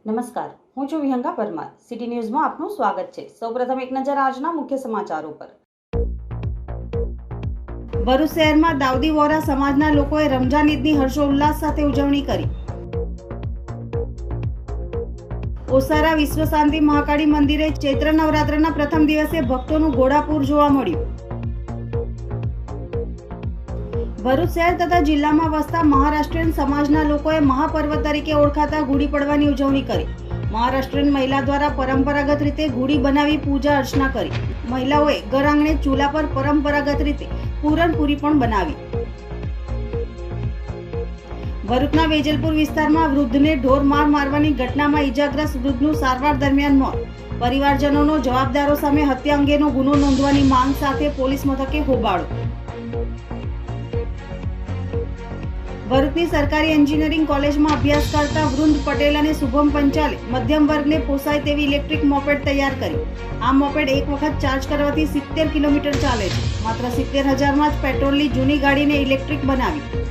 નમસ્કાર, હું છું વિહંગા પરમાર. સિટી ન્યૂઝમાં આપનું સ્વાગત છે. સૌપ્રથમ એક નજર આજના મુખ્ય સમાચારો પર. ભરૂચ શહેરમાં દાઉદી વોરા સમાજના લોકોએ રમઝાન ઈદની હર્ષોલ્લાસ સાથે ઉજવણી કરી. ઓસારા વિશ્વ શાંતિ મહાકાળી મંદિરે ચૈત્ર નવરાત્રના પ્રથમ દિવસે ભક્તોનું ઘોડાપૂર જોવા મળ્યું. ભરૂચ શહેર તથા જિલ્લામાં વસતા મહારાષ્ટ્રીયન સમાજના લોકોએ મહાપર્વ તરીકે ઓળખાતા ગુડી પડવાની ઉજવણી કરી. મહારાષ્ટ્રીયન મહિલા દ્વારા પરંપરાગત રીતે ગુડી બનાવી પૂજા અર્ચના કરી. મહિલાઓએ ઘર આંગણે ચૂલા પર પરંપરાગત રીતે પૂરણપૂરી પણ બનાવી. ભરૂચના વેજલપુર વિસ્તારમાં વૃદ્ધને ઢોર માર મારવાની ઘટનામાં ઈજાગ્રસ્ત વૃદ્ધનું સારવાર દરમિયાન મોત. પરિવારજનોનો જવાબદારો સામે હત્યા અંગેનો ગુનો નોંધવાની માંગ સાથે પોલીસ મથકે હોબાળો. ભરૂચની સરકારી એન્જિનિયરિંગ કોલેજમાં અભ્યાસ કરતા વૃંદ પટેલ અને શુભમ પંચાલે મધ્યમ વર્ગને પોસાય તેવી ઇલેક્ટ્રિક મોપેડ તૈયાર કરી. આ મોપેડ એક વખત ચાર્જ કરવાથી 70 કિલોમીટર ચાલે છે. માત્ર 70,000માં જ પેટ્રોલની જૂની ગાડીને ઇલેક્ટ્રિક બનાવી.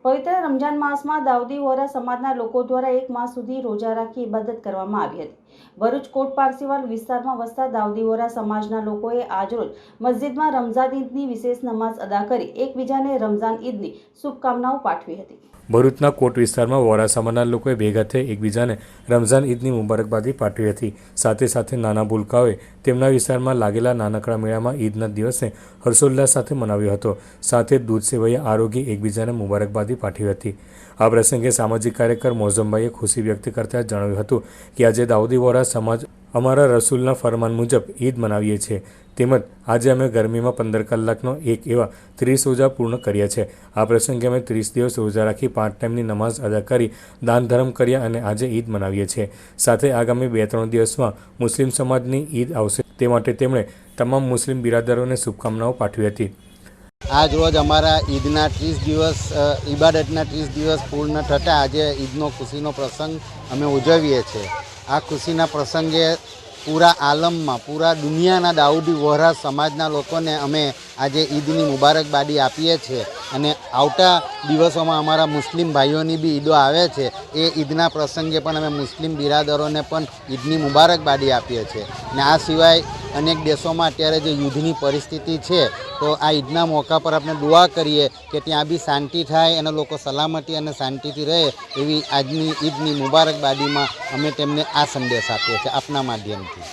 પવિત્ર રમઝાન માસમાં દાઉદી વોરા સમાજના લોકો દ્વારા એક માસ સુધી રોજા રાખી ઇબાદત કરવામાં આવી હતી. ભરૂચ કોટ પારસીવાલ વિસ્તારમાં વસતા દાઉદી વોરા સમાજના લોકોએ આજરોજ મસ્જિદમાં રમઝાન ઈદની વિશેષ નમાઝ અદા કરી એકબીજાને રમઝાન ઈદની શુભકામનાઓ પાઠવી હતી. ભરૂચના કોટ વિસ્તારમાં વોરા સમાજના લોકોએ ભેગા થઈ એકબીજાને રમઝાન ઈદની મુબારકબાદી પાઠવી હતી. સાથે સાથે નાના ભૂલકાઓએ તેમના વિસ્તારમાં લાગેલા નાનકડા મેળામાં ઈદના દિવસને હર્ષોલ્લાસ સાથે મનાવ્યો હતો. સાથે દૂધ સેવૈયા આરોગી એકબીજાને મુબારકબાદી પાઠવી હતી. આ પ્રસંગે સામાજિક કાર્યકર મોઝમભાઈએ ખુશી વ્યક્ત કરતા જણાવ્યું હતું કે આજે દાઉદી વોરા સમાજ અમારા રસૂલના ફરમાન મુજબ ઈદ મનાવીએ છીએ. તેમજ આજે અમે ગરમીમાં 15 કલાકનો એક એવા 30 રોજા પૂર્ણ કર્યા છે. આ પ્રસંગે અમે 30 દિવસ રોજા રાખી 5 ટાઈમની નમાઝ અદા કરી દાન ધર્મ કર્યા અને આજે ઈદ મનાવીએ છીએ. સાથે આગામી 2-3 દિવસમાં મુસ્લિમ સમાજની ઈદ આવશે તે માટે તેમણે તમામ મુસ્લિમ બિરાદરોને શુભકામનાઓ પાઠવી હતી. આજ રોજ અમારા ઈદના 30 દિવસ ઇબાદતના 30 દિવસ પૂર્ણ થતાં આજે ઈદનો ખુશીનો પ્રસંગ અમે ઉજવીએ છીએ. આ ખુશીના પ્રસંગે પૂરા આલમમાં પૂરા દુનિયાના દાઉદી વોરા સમાજના લોકોને અમે આજે ઈદની મુબારકબાદી આપીએ છીએ અને આવતા દિવસોમાં અમારા મુસ્લિમ ભાઈઓની બી ઈદો આવે છે. એ ઈદના પ્રસંગે પણ અમે મુસ્લિમ બિરાદરોને પણ ઈદની મુબારકબાદી આપીએ છીએ. અને આ સિવાય અનેક દેશોમાં અત્યારે જે યુદ્ધની પરિસ્થિતિ છે તો આ ઈદના મોકા પર આપણે દુઆ કરીએ કે ત્યાં બી શાંતિ થાય અને લોકો સલામતી અને શાંતિથી રહે એવી આજની ઈદની મુબારકબાદીમાં અમે તેમને આ સંદેશ આપીએ છીએ આપના માધ્યમથી.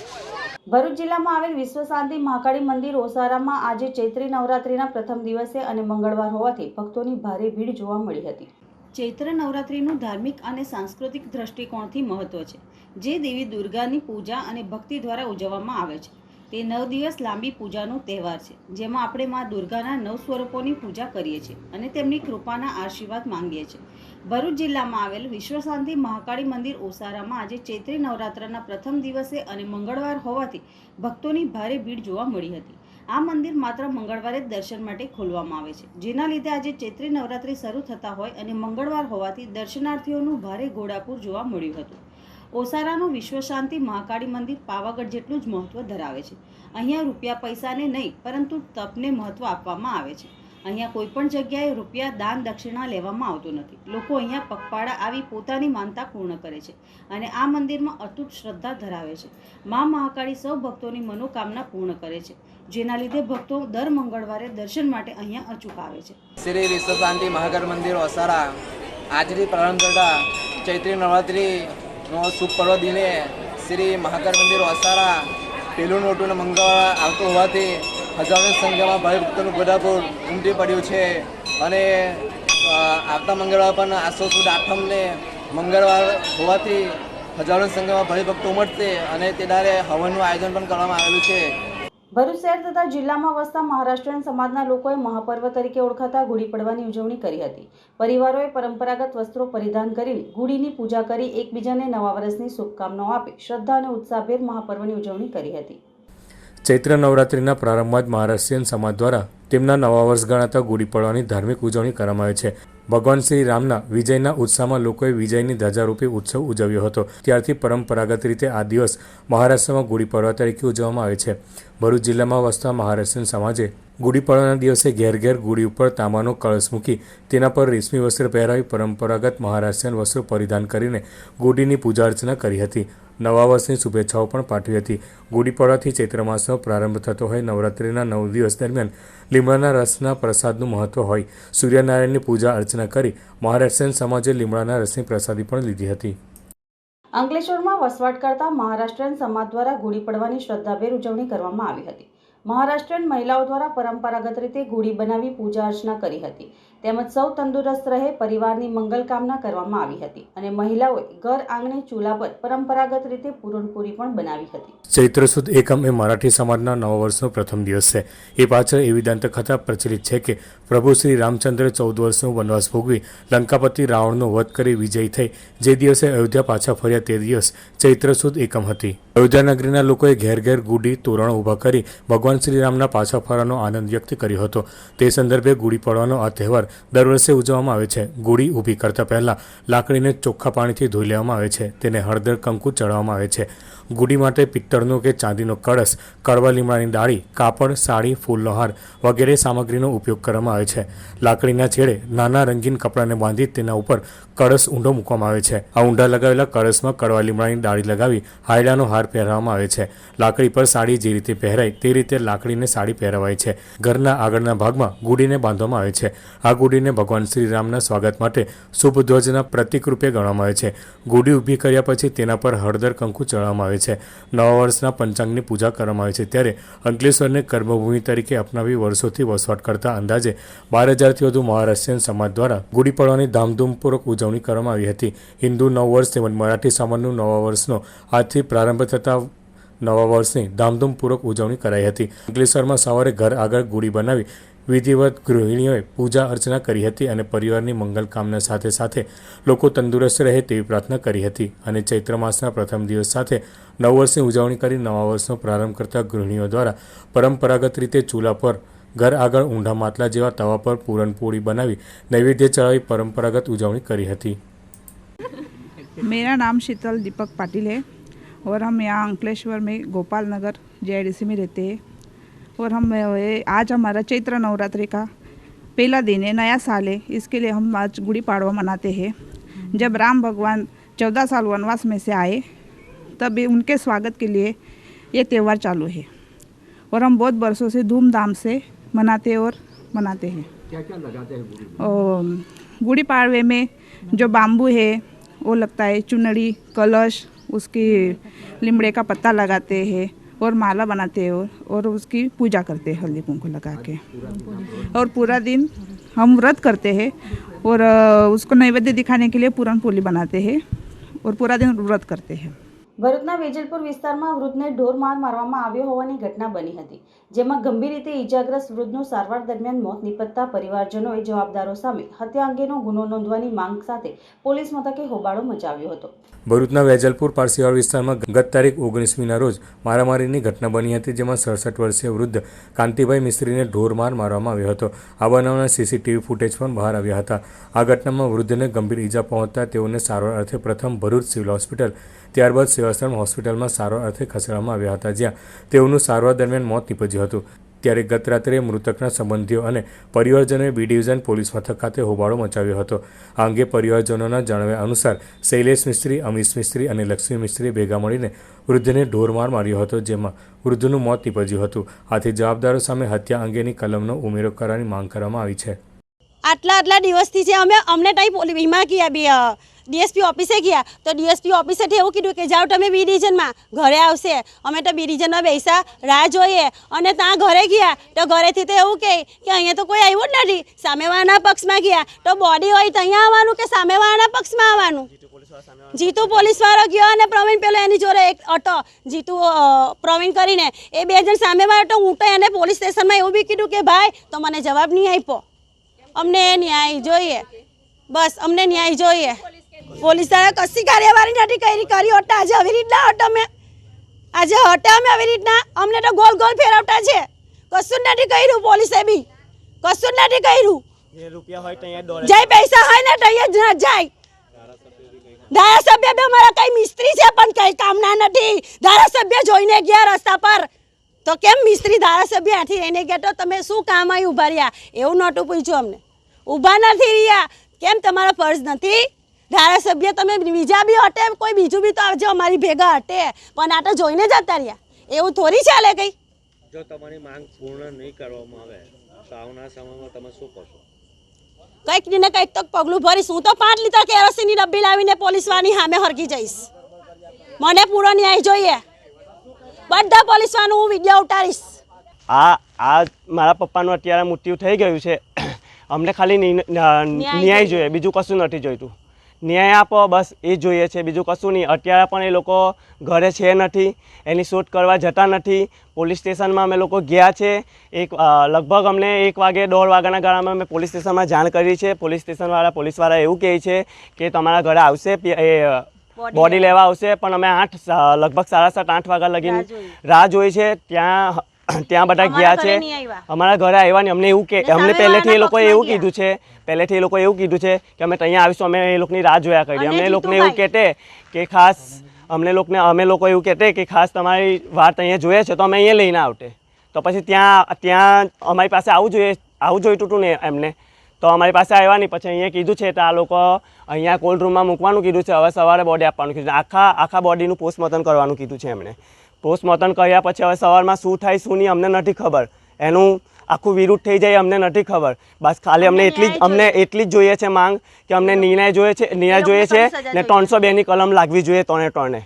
ભરૂચ જિલ્લામાં આવેલ વિશ્વ શાંતિ મહાકાળી મંદિર ઓસારામાં આજે ચૈત્રી નવરાત્રીના પ્રથમ દિવસે અને મંગળવાર હોવાથી ભક્તોની ભારે ભીડ જોવા મળી હતી. ચૈત્ર નવરાત્રીનું ધાર્મિક અને સાંસ્કૃતિક દ્રષ્ટિકોણથી મહત્વ છે, જે દેવી દુર્ગાની પૂજા અને ભક્તિ દ્વારા ઉજવવામાં આવે છે. તે 9 દિવસ લાંબી પૂજાનો તહેવાર છે, જેમાં આપણે મા દુર્ગાના 9 સ્વરૂપોની પૂજા કરીએ છીએ અને તેમની કૃપાના આશીર્વાદ માંગીએ છીએ. ભરૂચ જિલ્લામાં આવેલ વિશ્વ શાંતિ મહાકાળી મંદિર ઓસારામાં આજે ચૈત્રી નવરાત્રના પ્રથમ દિવસે અને મંગળવાર હોવાથી ભક્તોની ભારે ભીડ જોવા મળી હતી. આ મંદિર માત્ર મંગળવારે જ દર્શન માટે ખોલવામાં આવે છે, જેના લીધે આજે ચૈત્રી નવરાત્રી શરૂ થતા હોય અને મંગળવાર હોવાથી દર્શનાર્થીઓનું ભારે ઘોડાપૂર જોવા મળ્યું હતું. ઓસારાનું વિશ્વ શાંતિ મહાકાળી મંદિર પાવાગઢ જેટલું જ મહત્વ ધરાવે છે. અહીંયા રૂપિયા પૈસાને નહીં પરંતુ તપને મહત્વ આપવામાં આવે છે. અહીંયા કોઈ પણ જગ્યાએ રૂપિયા દાન દક્ષિણા લેવામાં આવતું નથી. લોકો અહીંયા પગપાળા આવી પોતાની માનતા પૂર્ણ કરે છે અને આ મંદિરમાં અતૂટ શ્રદ્ધા ધરાવે છે. મા મહાકાળી સૌ ભક્તોની મનોકામના પૂર્ણ કરે છે, જેના લીધે ભક્તો દર મંગળવારે દર્શન માટે અહીંયા અચૂક આવે છે. શ્રી વિશ્વ શાંતિ મહાકાળી મંદિર ઓસારા આજથી પ્રારંભ થતા ચૈત્રી નવરાત્રિનો શુભ પર્વ દિને શ્રી મહાકાળી મંદિર ઓસારા પહેલું મોટું મંગળવાર આવતું હોવાથી હજારોની સંખ્યામાં ભાઈ ભક્તોનું ઘોડાપૂર ઉમટી પડ્યું છે અને આવતા મંગળવાર પણ આસો સુદ આઠમને મંગળવાર હોવાથી હજારોની સંખ્યામાં ભાઈ ભક્તો ઉમટશે અને તે દાડે હવનનું આયોજન પણ કરવામાં આવેલું છે. ભરૂચ શહેર તથા જિલ્લામાં વસતા મહારાષ્ટ્રીયન સમાજના લોકોએ મહાપર્વ તરીકે ઓળખાતા ગુડી પડવાની ઉજવણી કરી હતી. પરિવારોએ પરંપરાગત વસ્ત્રો પરિધાન કરીને ગુડીની પૂજા કરી એકબીજાને નવા વર્ષની શુભકામનાઓ આપી શ્રદ્ધા અને ઉત્સાહભેર મહાપર્વની ઉજવણી કરી હતી. ચૈત્ર નવરાત્રિના પ્રારંભમાં જ મહારાષ્ટ્રીયન સમાજ દ્વારા તેમના નવા વર્ષ ગણાતા ગુડી પડવાની ધાર્મિક ઉજવણી કરવામાં આવે છે. ભગવાન શ્રી રામના વિજયના ઉત્સાહમાં લોકોએ વિજયની ધજારૂપી ઉત્સવ ઉજવ્યો હતો. ત્યારથી પરંપરાગત રીતે આ દિવસ મહારાષ્ટ્રમાં ગુડી પડવા તરીકે ઉજવવામાં આવે છે. ભરૂચ જિલ્લામાં વસતા મહારાષ્ટ્રીયન સમાજે ગુડી પડવાના દિવસે ઘેર ઘેર ગુડી ઉપર તાંબાનો કળશ મૂકી તેના પર રેશમી વસ્ત્ર પહેરાવી પરંપરાગત મહારાષ્ટ્રીયન વસ્ત્રો પરિધાન કરીને ગુડીની પૂજા અર્ચના કરી હતી. નવા વર્ષની શુભેચ્છાઓ પણ પાઠવી હતી. ગુડી પડવાથી ચૈત્ર માસનો પ્રારંભ થતો હોય. નવરાત્રિના 9 દિવસ દરમિયાન લીમડાના રસના પ્રસાદનું મહત્વ હોય. સૂર્યનારાયણની પૂજા અર્ચના કરી મહારાષ્ટ્રીયન સમાજે લીમડાના રસની પ્રસાદી પણ લીધી હતી. અંકલેશ્વરમાં વસવાટ કરતા મહારાષ્ટ્રીયન સમાજ દ્વારા ગુડી પડવાની શ્રદ્ધાભેર ઉજવણી કરવામાં આવી હતી. મહારાષ્ટ્રીયન મહિલાઓ દ્વારા પરંપરાગત રીતે ગુડી બનાવી પૂજા અર્ચના કરી હતી. તેમજ સૌ તંદુરસ્ત રહે પરિવારની મંગલ કામના કરવામાં આવી હતી અને મહિલાઓએ ઘર આંગણે ચૂલા પર પરંપરાગત રીતે પૂરણપૂરી પણ બનાવી હતી. ચૈત્ર સુદ એકમ એ મરાઠી સમાજના નવા વર્ષનો પ્રથમ દિવસ છે. એ પાછળ એવી દંતકથા પ્રચલિત છે કે પ્રભુ શ્રી રામચંદ્ર 14 વર્ષનો વનવાસ ભોગવી લંકાપતિ રાવણનો વધ કરી વિજયી થઈ જે દિવસે અયોધ્યા પાછા ફર્યા તે દિવસ ચૈત્ર સુદ એકમ હતી. અયોધ્યા નગરીના લોકોએ ઘેર ઘેર ગુડી તોરણ ઊભા કરી ભગવાન શ્રી રામના પાછા ફરવાનો આનંદ વ્યક્ત કર્યો હતો. તે સંદર્ભે ગુડી પડવાનો આ તહેવાર દર વર્ષે ઉજવવામાં આવે છે. ગુડી ઊભી કરતા પહેલા લાકડીને ચોખ્ખા પાણીથી ધોઈ લેવામાં આવે છે. તેને હળદર કંકુ ચડાવવામાં આવે છે. ગુડી માટે પિત્તળનો કે ચાંદીનો કળશ, કડવા લીમડાની ડાળી, કાપડ, સાડી, ફૂલનો હાર વગેરે સામગ્રીનો ઉપયોગ કરવામાં આવે છે. લાકડીના છેડે નાના રંગીન કપડાને બાંધી તેના ઉપર કળશ ઊંડો મૂકવામાં આવે છે. આ ઊંડા લગાવેલા કળશમાં કડવા લીમડાની ડાળી લગાવી હાયડાનો હાર પહેરાવવામાં આવે છે. લાકડી પર સાડી જે રીતે પહેરાય તે રીતે લાકડીને સાડી પહેરાવાય છે. ઘરના આગળના ભાગમાં ગુડીને બાંધવામાં આવે છે. આ ગુડીને ભગવાન શ્રી રામના સ્વાગત માટે શુભ ધ્વજના પ્રતીક રૂપે ગણવામાં આવે છે. ગુડી ઊભી કર્યા પછી તેના પર હળદર કંકુ ચડાવવામાં આવે છે. નવા વર્ષના પંચાંગની પૂજા કરવામાં આવે છે. ત્યારે અંકલેશ્વરને કર્મભૂમિ તરીકે અપનાવી વર્ષોથી વસવાટ કરતા અંદાજે 12,000થી વધુ મહારાષ્ટ્રીયન સમાજ દ્વારા ગુડી પડવાની ધામધૂમપૂર્વક ઉજવણી કરવામાં આવી હતી. હિન્દુ નવ વર્ષ તેમજ મરાઠી સમાજનું નવા વર્ષનો આજથી પ્રારંભ થતા નવા વર્ષની ધામધૂમપૂર્વક ઉજવણી કરાઈ હતી. અંકલેશ્વરમાં સવારે ઘર આગળ ગુડી બનાવી વિધિવત ગૃહિણીઓએ પૂજા અર્ચના કરી હતી અને પરિવારની મંગલ કામના સાથે સાથે લોકો તંદુરસ્ત રહે તેવી પ્રાર્થના કરી હતી. અને ચૈત્ર માસના પ્રથમ દિવસ સાથે નવ વર્ષની ઉજવણી કરી નવા વર્ષનો પ્રારંભ કરતા ગૃહિણીઓ દ્વારા પરંપરાગત રીતે ચૂલા પર ઘર આગળ ઊંડા માટલા જેવા તવા પર પૂરણપોળી બનાવી નૈવેદ્ય ચડાવી પરંપરાગત ઉજવણી કરી હતી. मेरा नाम शीतल दीपक पाटिल है और हम यहाँ अंकलेश्वर में गोपाल नगर JIDC में रहते हैं और हम आज हमारा चैत्र नवरात्रि का पहला दिन है, नया साल है, इसके लिए हम आज गुड़ी पाड़वा मनाते हैं. जब राम भगवान 14 साल वनवास में से आए तब उनके स्वागत के लिए ये त्यौहार चालू है और हम बहुत बरसों से धूमधाम से मनाते हैं. क्या क्या लगाते हैं गुड़ी? गुड़ी पाड़वे में जो बाम्बू है वो लगता है, चुनरी, कलश, उसकी लीमड़े का पत्ता लगाते हैं और माला बनाते हैं और उसकी पूजा करते हैं हल्दी कुमकुम लगा के. और पूरा दिन हम व्रत करते हैं और उसको नैवेद्य दिखाने के लिए पूरन पोली बनाते हैं और पूरा दिन व्रत करते हैं. ભરૂચના વેજલપુર વિસ્તારમાં વૃદ્ધને ઢોર માર મારવામાં આવ્યો હોવાની ઘટના બની હતી, જેમાં ગંભીર રીતે ઈજાગ્રસ્ત વૃદ્ધનું સારવાર દરમિયાન મોત નિપજતા પરિવારજનોએ જવાબદારો સામે હત્યા અંગેનો ગુનો નોંધવાની માંગ સાથે પોલીસ મથકે હોબાળો મચાવ્યો હતો. ભરૂચના વેજલપુર પારસીવાડ વિસ્તારમાં ગત તારીખ 19મીના રોજ મારામારીની ઘટના બની હતી, જેમાં 67 વર્ષીય વૃદ્ધ કાંતિભાઈ મિસ્ત્રીને ઢોર માર મારવામાં આવ્યો હતો. આ બનાવના CCTV ફૂટેજ પણ બહાર આવ્યા હતા. આ ઘટનામાં વૃદ્ધને ગંભીર ઈજા પહોંચતા તેઓને સારવાર અર્થે પ્રથમ ભરૂચ સિવિલ હોસ્પિટલ, ત્યારબાદ સેવાશ્રમ હોસ્પિટલમાં સારવાર અર્થે ખસેડવામાં આવ્યા હતા, જ્યાં તેઓનું સારવાર દરમિયાન મોત નીપજ્યું હતું. ત્યારે ગત રાત્રે મૃતકના સંબંધીઓ અને પરિવારજનોએ B ડિવિઝન પોલીસ મથક ખાતે હોબાળો મચાવ્યો હતો. આ અંગે પરિવારજનોના જણાવ્યા અનુસાર શૈલેષ મિસ્ત્રી, અમીશ મિસ્ત્રી અને લક્ષ્મી મિસ્ત્રીએ ભેગા મળીને વૃદ્ધને ઢોર માર માર્યો હતો, જેમાં વૃદ્ધનું મોત નીપજ્યું હતું. આથી જવાબદારો સામે હત્યા અંગેની કલમનો ઉમેરો કરવાની માંગ કરવામાં આવી છે. આટલા દિવસથી છે અમને ટાઈપ વીમા ગયા DSP ઓફિસે ગયા તો DSP ઓફિસેથી એવું કીધું કે જાઓ તમે B ડિવિઝનમાં, ઘરે આવશે. અમે તો B ડિવિઝનમાં બેસા રાહ જોઈએ અને ત્યાં ઘરે ગયા તો ઘરેથી તો એવું કહે કે અહીંયા તો કોઈ આવ્યું જ નથી. સામેવાળાના પક્ષમાં ગયા તો બોડી હોય તો અહીંયા આવવાનું કે સામેવાળાના પક્ષમાં આવવાનું. જીતુ પોલીસવાળો ગયો અને પ્રવીણ પેલો એની જોડે એક હતો જીતુ પ્રવીણ કરીને એ 2 જણ સામેવાળા તો હું તો એને પોલીસ સ્ટેશનમાં એવું બી કીધું કે ભાઈ તો મને જવાબ નહીં આપ્યો. અમને ન્યાય જોઈએ, બસ અમને ન્યાય જોઈએ. પોલીસ વાળા કશી કાર્યવાહી નથી કરી હોતા. આજે આવી રીતના હટ અમે આવી રીતના અમને તો ગોલ ફેરવતા છે. કશું જ નથી કર્યું પોલીસે બી, કશું જ નથી કર્યું. જય પૈસા હોય ને તૈયાર જ જાય. ધારાસભ્ય બી અમારા કઈ મિસ્ત્રી છે પણ કઈ કામના નથી. ધારાસભ્ય જોઈને ગયા રસ્તા પર તો કેમ મિસ્ત્રી ધારાસભ્ય આથી રહીને ગયા તો તમે શું કામ અહીં ઊભા રહ્યા એવું નહોતું પૂછ્યું અમને. ઊભા નથી રહ્યા કેમ તમારો ફર્જ નથી? ધારાસભ્ય તમે બીજા બી હટે કોઈ બીજું બી તો આવજો અમારી ભેગા હટે પણ આ તો જોઈને જતા રહ્યા એવું થોડી ચાલે કંઈ. જો તમારી માંગ પૂર્ણ નહીં કરવામાં આવે તો આવનારા સમયમાં તમે શું કરશો? કંઈક ને કંઈક તો પગલું ભરીશ. હું તો 5 લીટર કેરોસીનની ડબ્બી લાવીને પોલીસવાળાની સામે હરકી જઈશ. મને પૂરો ન્યાય જોઈએ. બધા પોલીસવાળાનું હું વિડીયો ઉતારીશ. આ મારા પપ્પાનું અત્યારે મૃત્યુ થઈ ગયું છે. અમને ખાલી ન્યાય જોઈએ, બીજું કશું નથી જોઈતું. ન્યાય આપો બસ એ જોઈએ છે, બીજું કશું નહીં. અત્યારે પણ એ લોકો ઘરે છે નથી, એની શોધ કરવા જતા નથી. પોલીસ સ્ટેશનમાં અમે લોકો ગયા છે. લગભગ અમને 1 વાગે 1:30 વાગ્યાના ગાળામાં અમે પોલીસ સ્ટેશનમાં જાણ કરી છે. પોલીસવાળા એવું કહે છે કે તમારા ઘરે આવશે, બોડી લેવા આવશે. પણ અમે લગભગ 7:30 8 વાગ્યા લગીને રાહ જોઈ છે. ત્યાં બધા ગયા છે, અમારા ઘરે આવ્યા નહીં. અમને એવું કે અમને પહેલેથી એ લોકોએ એવું કીધું છે કે અમે ત્યાં આવીશું, અમે એ લોકોની રાહ જોયા કરીએ. અમે એ લોકોને એવું કહેતે કે ખાસ અમે લોકો એવું કહેતે કે ખાસ તમારી વાત અહીંયા જોઈએ છે તો અમે અહીંયા લઈને આવતે. તો પછી ત્યાં અમારી પાસે આવું જોઈતું હતું ને એમને, તો અમારી પાસે આવ્યા નહીં. પછી અહીંયા કીધું છે તો આ લોકો અહીંયા કોલ્ડ રૂમમાં મૂકવાનું કીધું છે. હવે સવારે બોડી આપવાનું કીધું. આખા બોડીનું પોસ્ટમોર્ટમ કરવાનું કીધું છે એમણે. પોસ્ટમોર્ટમ કર્યા પછી હવે સવારમાં શું થાય શું નહીં અમને નથી ખબર. એનું આખું વિરુદ્ધ થઈ જાય અમને નથી ખબર. બસ ખાલી અમને એટલી જ જોઈએ છે માંગ કે અમને ન્યાય જોઈએ છે ને 302ની કલમ લાગવી જોઈએ 3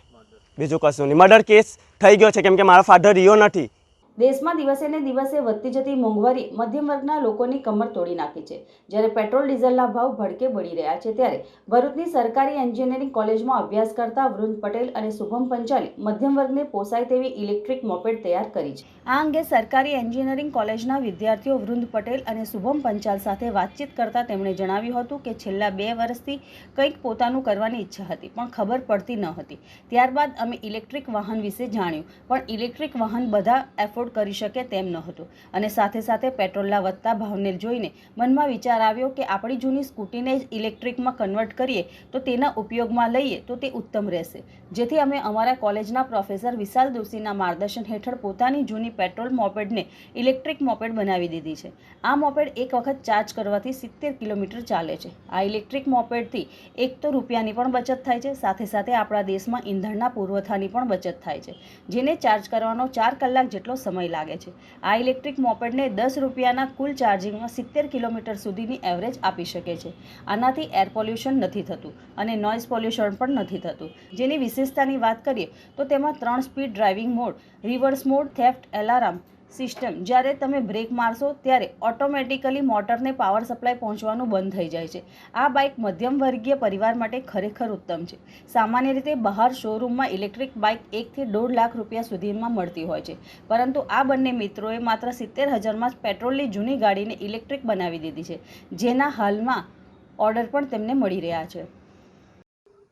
બીજું કશું નહીં. મર્ડર કેસ થઈ ગયો છે કેમ કે મારા ફાધર રહ્યો નથી. દેશમાં દિવસે ને દિવસે વધતી જતી મોંઘવારી મધ્યમ વર્ગના લોકોની કમર તોડી નાખી છે. જ્યારે પેટ્રોલ ડીઝલના ભાવ ભડકે બળી રહ્યા છે ત્યારે ભરૂચની સરકારી એન્જિનિયરિંગ કોલેજમાં અભ્યાસ કરતા વરુણ પટેલ અને શુભમ પંચાલે મધ્યમ વર્ગને પોસાય તેવી ઇલેક્ટ્રિક મોપેડ તૈયાર કરી છે. આ અંગે સરકારી એન્જિનિયરિંગ કોલેજના વિદ્યાર્થીઓ વરુણ પટેલ અને શુભમ પંચાલ સાથે વાતચીત કરતા તેમણે જણાવ્યું હતું કે છેલ્લા 2 વર્ષથી કંઈક પોતાનું કરવાની ઈચ્છા હતી પણ ખબર પડતી ન હતી. ત્યારબાદ અમે ઇલેક્ટ્રિક વાહન વિશે જાણ્યું પણ ઇલેક્ટ્રિક વાહન બધા એફોર્ડ કરી શકે તેમ ન હતું અને સાથે સાથે પેટ્રોલના વધતા ભાવને જોઈને મનમાં વિચાર આવ્યો કે આપણી જૂની સ્કૂટીને જ ઇલેક્ટ્રિકમાં કન્વર્ટ કરીએ તો તેના ઉપયોગમાં લઈએ તો તે ઉત્તમ રહેશે. જેથી અમે અમારા કોલેજના પ્રોફેસર વિશાલ દોશીના માર્ગદર્શન હેઠળ પોતાની જૂની પેટ્રોલ મોપેડને ઇલેક્ટ્રિક મોપેડ બનાવી દીધી છે. આ મોપેડ એક વખત ચાર્જ કરવાથી 70 કિલોમીટર ચાલે છે. આ ઇલેક્ટ્રિક મોપેડથી એક તો રૂપિયાની પણ બચત થાય છે, સાથે સાથે આપણા દેશમાં ઈંધણના પુરવઠાની પણ બચત થાય છે, જેને ચાર્જ કરવાનો 4 કલાક જેટલો સમય લાગે છે. આ ઇલેક્ટ્રિક મોપેડને 10 રૂપિયાના કુલ ચાર્જિંગમાં 70 કિલોમીટર સુધીની એવરેજ આપી શકે છે. આનાથી એર પોલ્યુશન નથી થતું અને નોઇઝ પોલ્યુશન પણ નથી થતું. જેની વિશેષતાની વાત કરીએ તો તેમાં 3 speed driving mode, reverse mode, theft alarm system. જ્યારે તમે બ્રેક મારશો ત્યારે ઓટોમેટિકલી મોટરને પાવર સપ્લાય પહોંચવાનું બંધ થઈ જાય છે. આ બાઇક મધ્યમ વર્ગીય પરિવાર માટે ખરેખર ઉત્તમ છે. સામાન્ય રીતે બહાર શોરૂમમાં ઇલેક્ટ્રિક બાઇક 1 થી 1.5 લાખ રૂપિયા સુધીમાં મળતી હોય છે, પરંતુ આ બંને મિત્રોએ માત્ર 70,000માં જ પેટ્રોલની જૂની ગાડીને ઇલેક્ટ્રિક બનાવી દીધી છે, જેના હાલમાં ઓર્ડર પણ તેમને મળી રહ્યા છે.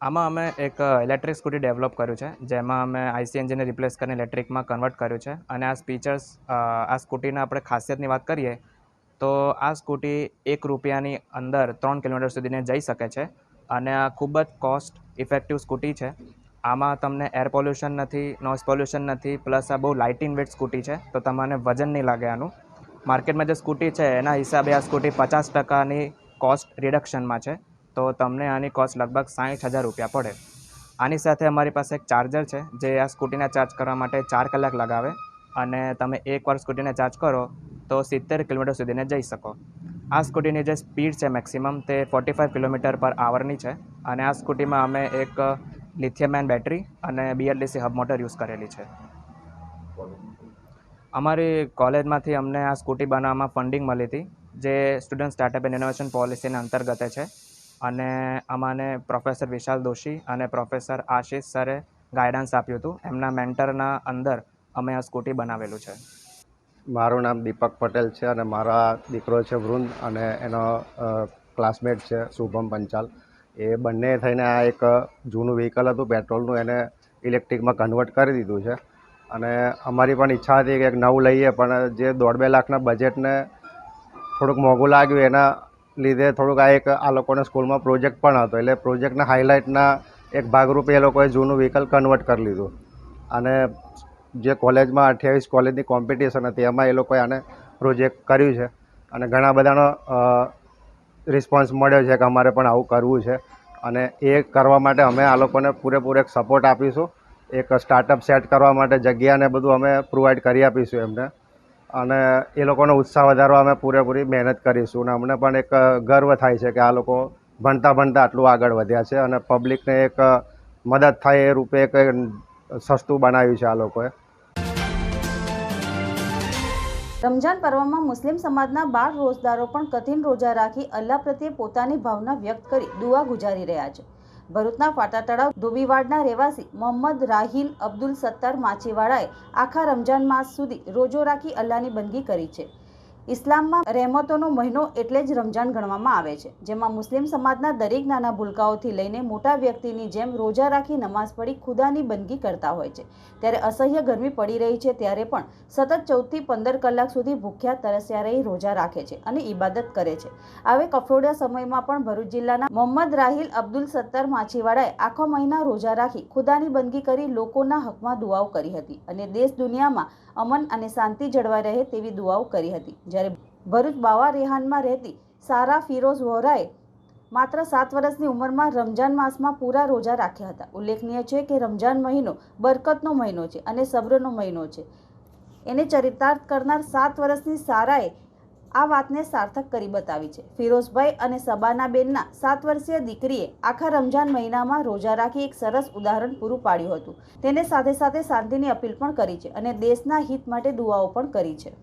આમાં અમે એક ઇલેક્ટ્રિક સ્કૂટી ડેવલપ કર્યું છે, જેમાં અમે આઈસી એન્જિનને રિપ્લેસ કરીને ઇલેક્ટ્રિકમાં કન્વર્ટ કર્યું છે. અને આ ફીચર્સ, આ સ્કૂટીના આપણે ખાસિયતની વાત કરીએ તો આ સ્કૂટી 1 રૂપિયાની અંદર 3 કિલોમીટર સુધીને જઈ શકે છે અને આ ખૂબ જ કોસ્ટ ઇફેક્ટિવ સ્કૂટી છે. આમાં તમને એર પોલ્યુશન નથી, નોઇઝ પોલ્યુશન નથી, પ્લસ આ બહુ લાઇટ ઇન વેટ સ્કૂટી છે, તો તમને વજન નહીં લાગે આનું. માર્કેટમાં જે સ્કૂટી છે એના હિસાબે આ સ્કૂટી 50%ની કોસ્ટ રિડક્શનમાં છે, તો તમને આની કોસ્ટ લગભગ 60,000 રૂપિયા પડે. આની સાથે અમારી પાસે એક ચાર્જર છે જે આ સ્કૂટીને ચાર્જ કરવા માટે 4 કલાક લગાવે અને તમે એકવાર સ્કૂટીને ચાર્જ કરો તો 70 કિલોમીટર સુધીને જઈ શકો. આ સ્કૂટીની જે સ્પીડ છે મેક્સિમમ તે 45 કિલોમીટર પર આવરની છે અને આ સ્કૂટીમાં અમે એક લિથિયમ આયન બેટરી અને BLDC હબ મોટર યુઝ કરેલી છે. અમારી કોલેજમાંથી અમને આ સ્કૂટી બનાવવામાં ફંડિંગ મળી હતી, જે સ્ટુડન્ટ સ્ટાર્ટઅપ એન્ડ ઇનોવેશન પોલિસીના અંતર્ગત છે. અને અમને પ્રોફેસર વિશાલ દોશી અને પ્રોફેસર આશિષ સરે ગાઈડન્સ આપ્યું હતું. એમના મેન્ટરના અંદર અમે આ સ્કૂટી બનાવેલું છે. મારું નામ દીપક પટેલ છે અને મારા દીકરો છે વૃંદ અને એનો ક્લાસમેટ છે શુભમ પંચાલ. એ બંને થઈને આ એક જૂનું વ્હીકલ હતું પેટ્રોલનું, એને ઇલેક્ટ્રિકમાં કન્વર્ટ કરી દીધું છે. અને અમારી પણ ઈચ્છા હતી કે એક નવું લઈએ, પણ જે 1.5-2 લાખના બજેટને થોડુંક મોંઘું લાગ્યું એના લીધે થોડુંક આ લોકોને સ્કૂલમાં પ્રોજેક્ટ પણ હતો, એટલે પ્રોજેક્ટના હાઇલાઇટના એક ભાગરૂપે એ લોકોએ જૂનું વ્હીકલ કન્વર્ટ કરી લીધું. અને જે કોલેજમાં 28 કોલેજની કોમ્પિટિશન હતી એમાં એ લોકોએ આને પ્રોજેક્ટ કર્યું છે અને ઘણા બધાનો રિસ્પોન્સ મળ્યો છે કે અમારે પણ આવું કરવું છે અને એ કરવા માટે અમે આ લોકોને પૂરેપૂરો એક સપોર્ટ આપીશું. એક સ્ટાર્ટઅપ સેટ કરવા માટે જગ્યાને બધું અમે પ્રોવાઈડ કરી આપીશું એમને અને એ લોકોનો ઉત્સાહ વધારવા અમે પૂરેપૂરી મહેનત કરીશું અને અમને પણ એક ગર્વ થાય છે કે આ લોકો ભણતા આટલું આગળ વધ્યા છે અને પબ્લિકને એક મદદ થાય એ રૂપે એક સસ્તું બનાવ્યું છે આ લોકોએ. રમજાન પર્વમાં મુસ્લિમ સમાજના 12 રોઝદારો પણ કઠિન રોજા રાખી અલ્લાહ પ્રત્યે પોતાની ભાવના વ્યક્ત કરી દુઆ ગુજારી રહ્યા છે. ભરૂચના ફાટા તળાવ ધોબીવાડના રહેવાસી મોહમ્મદ રાહિલ અબ્દુલ સત્તાર માછીવાડાએ આખા રમજાન માસ સુધી રોજો રાખી અલ્લાહની બંદગી કરી છે. ઇસ્લામમાં રહેમતોનો મહિનો એટલે જ રમજાન ગણવામાં આવે છે, જેમાં મુસ્લિમ સમાજના દરેક નાના ભૂલકાઓથી લઈને મોટા વ્યક્તિની જેમ રોજા રાખી નમાઝ પઢી ખુદાની બંદગી કરતા હોય છે. ત્યારે અસહ્ય ગરમી પડી રહી છે ત્યારે પણ સતત 14 થી 15 કલાક સુધી ભૂખ્યા તરસ્યા રહી રોજા રાખે છે અને ઇબાદત કરે છે. આવે કફોડિયા સમયમાં પણ ભરૂચ જિલ્લાના મોહમ્મદ રાહિલ અબ્દુલ સત્તાર માછીવાડાએ આખો મહિના રોજા રાખી ખુદાની બંદગી કરી લોકોના હકમાં દુઆઓ કરી હતી અને દેશ દુનિયામાં અમન અને શાંતિ જળવાઈ રહે તેવી દુઆઓ કરી હતી. જ્યારે ભરૂચ બાવા રેહાનમાં રહેતી સારા ફિરોઝ વોરાએ માત્ર 7 વર્ષની ઉંમરમાં રમજાન માસમાં પૂરા રોજા રાખ્યા હતા. ઉલ્લેખનીય છે કે રમજાન મહિનો બરકતનો મહિનો છે અને સબ્રનો મહિનો છે. એને ચરિતાર્થ કરનાર 7 વર્ષની સારાએ આ વાતને સાર્થક કરી બતાવી છે. ફિરોઝભાઈ અને સબાના બેનના 7 વર્ષીય દીકરીએ આખા રમજાન મહિનામાં રોજા રાખી એક સરસ ઉદાહરણ પૂરું પાડ્યું હતું. તેને સાથે સાથે શાંતિની અપીલ પણ કરી છે અને દેશના હિત માટે દુઆઓ પણ કરી છે.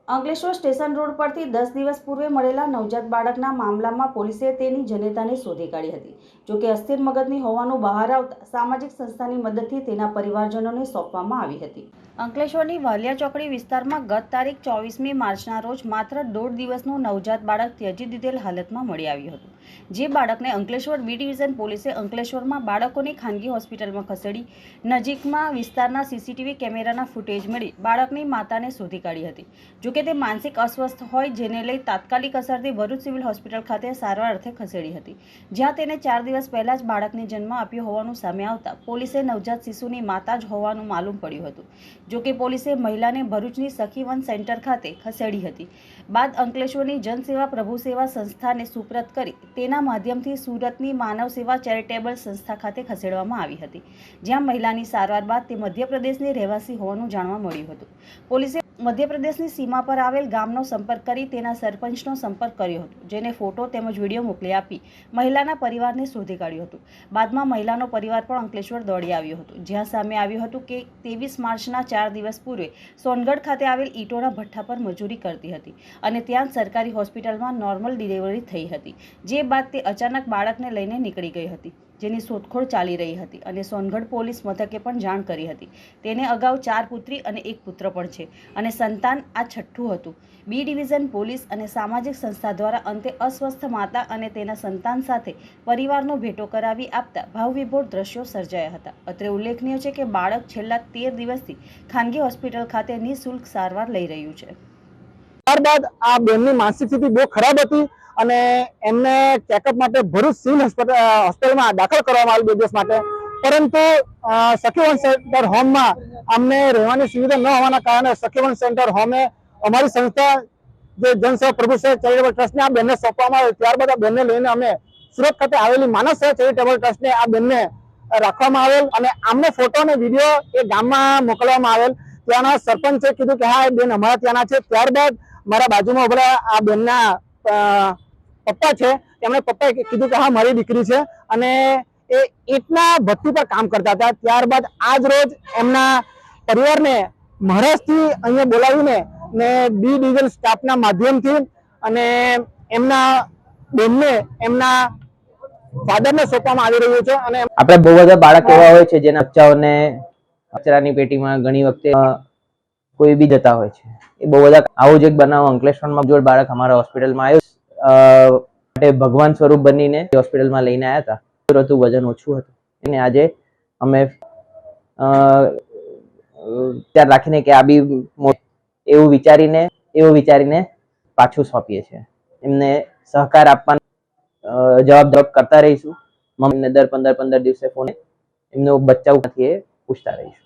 અંકલેશ્વર સ્ટેશન રોડ પરથી 10 દિવસ પૂર્વે મળેલા નવજાત બાળકના મામલામાં પોલીસે તેની જનેતાને શોધી કાઢી હતી. જોકે અસ્થિર મગજની હોવાનું બહાર આવતા સામાજિક સંસ્થાની મદદથી તેના પરિવારજનોને સોંપવામાં આવી હતી. અંકલેશ્વરની વાલિયા ચોકડી વિસ્તારમાં ગત તારીખ 24મી માર્ચના રોજ માત્ર 1.5 દિવસનું નવજાત બાળક ત્યજી દીધેલ હાલતમાં મળી આવ્યું હતું. જે બાળકને અંકલેશ્વર બી ડિવિઝન પોલીસે અંકલેશ્વરમાં બાળકોની ખાનગી હોસ્પિટલમાં ખસેડી નજીકમાં વિસ્તારના સીસીટીવી કેમેરાના ફૂટેજ મળી બાળકની માતાને શોધી કાઢી હતી. જોકે તે માનસિક અસ્વસ્થ હોય જેને લઈ તાત્કાલિક અસરથી ભરૂચ સિવિલ હોસ્પિટલ ખાતે સારવાર અર્થે ખસેડી હતી, જ્યાં તેને 4 દિવસ પહેલા જ બાળકને જન્મ આપ્યો હોવાનું સામે આવતા પોલીસે નવજાત શિશુની માતા જ હોવાનું માલુમ પડ્યું હતું. જોકે પોલીસે મહિલાને ભરૂચની સખીવન સેન્ટર ખાતે ખસેડી હતી. બાદ અંકલેશ્વરની જનસેવા પ્રભુ સેવા સંસ્થાને સુપ્રત કરી તેના માધ્યમથી સુરતની માનવ સેવા ચેરિટેબલ સંસ્થા ખાતે ખસેડવામાં આવી હતી, જ્યાં મહિલાની સારવાર બાદ તે મધ્યપ્રદેશની રહેવાસી હોવાનું જાણવા મળ્યું હતું. પોલીસે મધ્યપ્રદેશની સીમા પર આવેલ ગામનો સંપર્ક કરી તેના સરપંચનો સંપર્ક કર્યો હતો, જેને ફોટો તેમજ વિડીયો મોકલી આપી મહિલાના પરિવારને શોધી કાઢ્યું હતું. બાદમાં મહિલાનો પરિવાર પણ અંકલેશ્વર દોડી આવ્યો હતો, જ્યાં સામે આવ્યું હતું કે 23 માર્ચના 4 દિવસ પૂર્વે સોનગઢ ખાતે આવેલ ઈંટોના ભઠ્ઠા પર મજૂરી કરતી હતી અને ત્યાં સરકારી હોસ્પિટલમાં નોર્મલ ડિલિવરી થઈ હતી. જે બાદ તે અચાનક બાળકને લઈને નીકળી ગઈ હતી, જેની શોધખોળ ચાલી રહી હતી અને સોનગઢ પોલીસ મથકે પણ જાણ કરી હતી. તેને અગાઉ 4 પુત્રી અને 1 પુત્ર પણ છે અને સંતાન આ છઠ્ઠું હતું. બી ડિવિઝન પોલીસ અને સામાજિક સંસ્થા દ્વારા અંતે અસ્વસ્થ માતા અને તેના સંતાન સાથે પરિવારનો ભેટો કરાવી આપતા ભાવવિભોર દ્રશ્યો સર્જાયા હતા. અત્રે ઉલ્લેખનીય છે કે બાળક છેલ્લા 13 દિવસથી ખાનગી હોસ્પિટલ ખાતે નિઃશુલ્ક સારવાર લઈ રહ્યું છે. ત્યારબાદ આ બેનની માનસિક સ્થિતિ બહુ ખરાબ હતી અને એમને ચેકઅપ માટે ભરૂચ સિવિલ હોસ્પિટલમાં દાખલ કરવામાં આવી 2 દિવસ માટે, પરંતુ સખીવન સેન્ટર હોમમાં અમને રહેવાની સુવિધા ન હોવાના કારણે સખીવન સેન્ટર હોમે અમારી સંસ્થા જે જનસેવા પ્રભુ સેવા ચેરિટેબલ ટ્રસ્ટને આ બેનને સોંપવામાં આવી. ત્યારબાદ આ બેનને લઈને અમે સુરત ખાતે આવેલી માનવ સેવા ચેરિટેબલ ટ્રસ્ટને આ બેનને રાખવામાં આવેલ અને આમને ફોટો અને વિડીયો એ ગામમાં મોકલવામાં આવેલ. ત્યાંના સરપંચે કીધું કે હા એ બેન અમારા ત્યાંના છે. ત્યારબાદ મારા બાજુમાં ઉભેલા આ બેનના પપ્પા છે, તેમણે પપ્પાએ કીધું કે હા મારી દીકરી છે અને એ ઈંટના ભઠ્ઠી પર કામ કરતા હતા. ત્યારબાદ આજ રોજ એમના પરિવારને મહારાષ્ટ્રથી અહીંયા બોલાવીને ને બી ડિવિઝન સ્ટાફના માધ્યમથી અને એમના બેનને એમના ફાધરને સોંપવામાં આવી રહ્યું છે. અને આપણે બહુ બધા બાળક એવા હોય છે જેના બચ્ચાઓને કચરાની પેટીમાં ઘણી વખતે કોઈ બી જતા હોય છે. એ બહુ બધા આવું જ એક બનાવ અંકલેશ્વરમાં જોડ બાળક અમારા હોસ્પિટલમાં આવ્યું ભગવાન સ્વરૂપ બનીને હોસ્પિટલમાં લઈને આવ્યા હતા. હતું, વજન ઓછું હતું. અને આજે અમે વિચાર રાખીને કે આ બી એવું વિચારીને પાછું સોંપીએ છીએ. એમને સહકાર આપવાનો જવાબ કરતા રહીશું. મમ્મીને દર 15 દિવસે ફોન એમનો બચ્ચાઓ નથી એ પૂછતા રહીશું.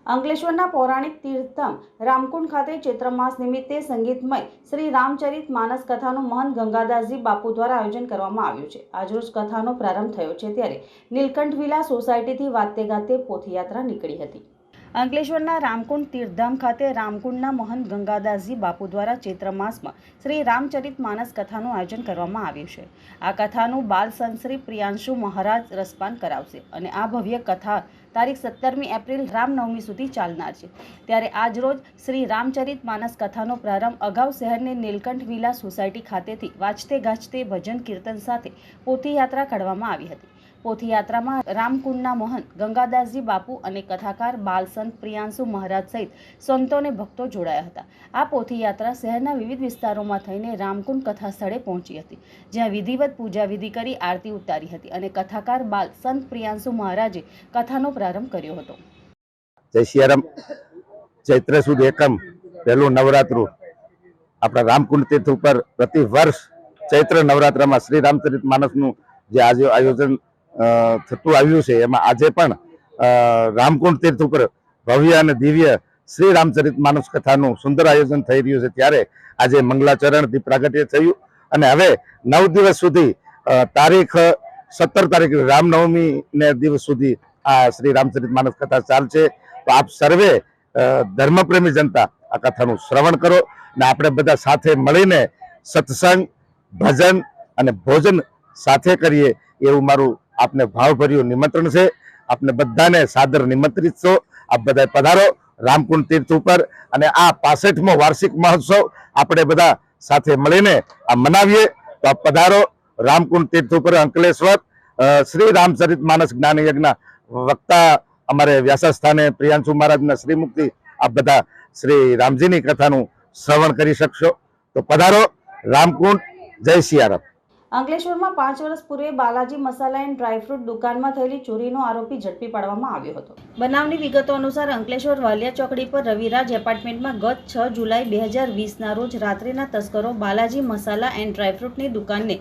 અંકલેશ્વરના પૌરાણિક તીર્થધામ રામકુંડ ખાતે ચૈત્ર માસ નિમિત્તે સંગીતમય શ્રી રામચરિત માનસ કથાનું મહંત ગંગાદાસજી બાપુ દ્વારા આયોજન કરવામાં આવ્યું છે. આજરોજ કથાનો પ્રારંભ થયો છે ત્યારે નીલકંઠ વિલા સોસાયટીથી વાતે ગાતે પોથયાત્રા નીકળી હતી. અંકલેશ્વરના રામકુંડ તીર્થધામ ખાતે રામકુંડના મહંત ગંગાદાસજી બાપુ દ્વારા ચૈત્ર માસમાં શ્રી રામચરિત માનસ કથાનું આયોજન કરવામાં આવ્યું છે. આ કથાનું બાલ સંત શ્રી પ્રિયાંશુ મહારાજ રસપાન કરાવશે અને આ ભવ્ય કથા તારીખ 17મી એપ્રિલ રામનવમી સુધી ચાલનાર છે. ત્યારે આજરોજ શ્રી રામચરિત માનસ કથાનો પ્રારંભ અગાઉ શહેરની નીલકંઠ વિલા સોસાયટી ખાતેથી વાજતે ગાજતે ભજન કીર્તન સાથે પોથીયાત્રા કાઢવામાં આવી હતી. પોથીયાત્રામાં રામકુંડના મહંત ગંગાદાસજી બાપુ અને કથાકાર બાલસંત પ્રિયાંશુ મહારાજ સહિત સંતો અને ભક્તો જોડાયા હતા. આ પોથીયાત્રા શહેરના વિવિધ વિસ્તારોમાં થઈને રામકુંડ કથા સ્થળે પહોંચી હતી, જ્યાં વિધિવત પૂજા વિધિ કરી આરતી ઉતારી હતી અને કથાકાર બાલ સંત પ્રિયાંશુ મહારાજે કથાનો પ્રારંભ કર્યો હતો. જય સિયારામ. ચૈત્ર સુદ એકમ પહેલું નવરાત્રુ આપણા રામકુંડ તીર્થ ઉપર પ્રતિ વર્ષ ચૈત્ર નવરાત્રમાં શ્રી રામચરિત માનસનું જે આજે આયોજન થતું આવ્યું છે, એમાં આજે પણ રામકુંડ તીર્થ ઉપર ભવ્ય અને દિવ્ય શ્રી રામચરિત માનસ કથાનું સુંદર આયોજન થઈ રહ્યું છે. ત્યારે આજે મંગલાચરણથી પ્રાગટ્ય થયું અને હવે 9 દિવસ સુધી તારીખ 17 તારીખ રામનવમી ને દિવસ સુધી આ શ્રી રામચરિત માનસ કથા ચાલશે. તો આપ સર્વે ધર્મપ્રેમી જનતા આ કથાનું શ્રવણ કરો અને આપણે બધા સાથે મળીને સત્સંગ, ભજન અને ભોજન સાથે કરીએ એવું મારું આપને ભાવભર્યું નિમંત્રણ છે. આપને બધાને સાદર નિમંત્રિત છો. આપ બધા પધારો રામકુંડ તીર્થ ઉપર અને આ 65મો વાર્ષિક મહોત્સવ આપણે બધા સાથે મળીને આ મનાવીએ. તો આપ પધારો રામકુંડ તીર્થ ઉપર. અંકલેશ્વર શ્રી રામચરિત માનસ જ્ઞાન યજ્ઞ વક્તા અમારે વ્યાસસ્થાને પ્રિયાંશુ મહારાજના શ્રીમુક્તિ આપ બધા શ્રી રામજીની કથાનું શ્રવણ કરી શકશો. તો પધારો રામકુંડ. જય સિયારામ. અંકલેશ્વરમાં 5 વર્ષ પૂર્વે બાલાજી મસાલા એન્ડ ડ્રાયફ્રૂટ દુકાનમાં થયેલી ચોરીનો આરોપી ઝડપી પાડવામાં આવ્યો હતો. બનાવની વિગતો અનુસાર અંકલેશ્વર વાલિયા ચોકડી પર રવિરાજ એપાર્ટમેન્ટમાં ગત 6 જુલાઈ 2020ના રોજ રાત્રિના તસ્કરો બાલાજી મસાલા એન્ડ ડ્રાયફ્રૂટની દુકાનને